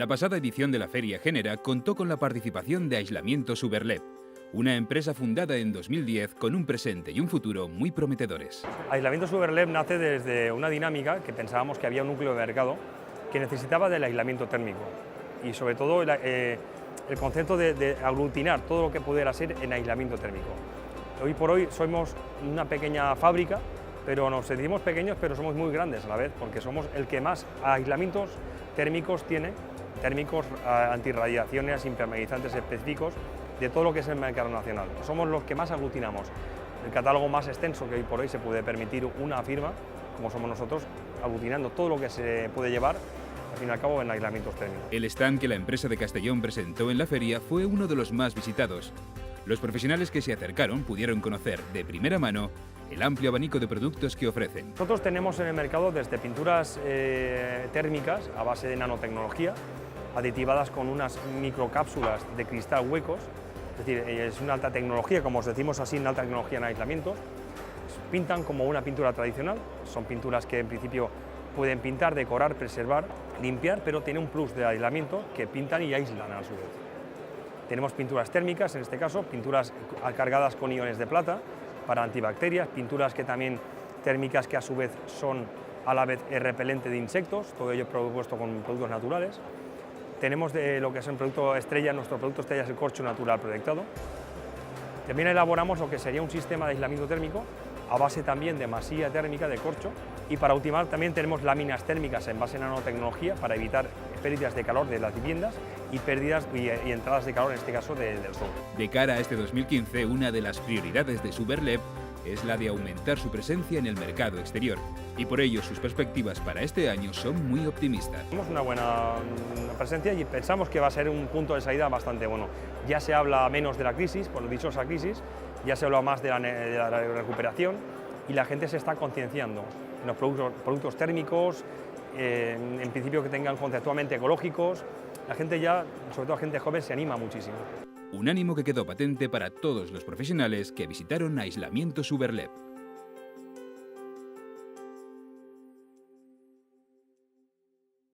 La pasada edición de la Feria Genera contó con la participación de Aislamientos Uberlep, una empresa fundada en 2010 con un presente y un futuro muy prometedores. Aislamientos Uberlep nace desde una dinámica que pensábamos que había un núcleo de mercado que necesitaba del aislamiento térmico y sobre todo el concepto de aglutinar todo lo que pudiera ser en aislamiento térmico. Hoy por hoy somos una pequeña fábrica, pero nos sentimos pequeños, pero somos muy grandes a la vez, porque somos el que más aislamientos térmicos tiene, térmicos antirradiaciones, impermeabilizantes específicos, de todo lo que es el mercado nacional. Somos los que más aglutinamos. El catálogo más extenso que hoy por hoy se puede permitir una firma, como somos nosotros, aglutinando todo lo que se puede llevar, al fin y al cabo, en aislamientos térmicos. El stand que la empresa de Castellón presentó en la feria fue uno de los más visitados. Los profesionales que se acercaron pudieron conocer de primera mano el amplio abanico de productos que ofrecen. Nosotros tenemos en el mercado desde pinturas térmicas a base de nanotecnología, aditivadas con unas microcápsulas de cristal huecos, es decir, es una alta tecnología, como os decimos así, una alta tecnología en aislamientos. Pintan como una pintura tradicional, son pinturas que en principio pueden pintar, decorar, preservar, limpiar, pero tiene un plus de aislamiento que pintan y aíslan a su vez. Tenemos pinturas térmicas, en este caso, pinturas cargadas con iones de plata para antibacterias, pinturas que también térmicas que a su vez son a la vez repelente de insectos, todo ello propuesto con productos naturales. Tenemos de lo que es un producto estrella, nuestro producto estrella es el corcho natural proyectado. También elaboramos lo que sería un sistema de aislamiento térmico a base también de masilla térmica de corcho, y para ultimar también tenemos láminas térmicas en base a nanotecnología para evitar pérdidas de calor de las viviendas y pérdidas y entradas de calor, en este caso del sol. De cara a este 2015, una de las prioridades de Uberlep es la de aumentar su presencia en el mercado exterior, y por ello sus perspectivas para este año son muy optimistas. Tenemos una buena presencia y pensamos que va a ser un punto de salida bastante bueno. Ya se habla menos de la crisis, por lo dichosa crisis, ya se habla más de la recuperación y la gente se está concienciando en los productos térmicos, en principio que tengan conceptualmente ecológicos. La gente ya, sobre todo la gente joven, se anima muchísimo. Un ánimo que quedó patente para todos los profesionales que visitaron Aislamientos Uberlep.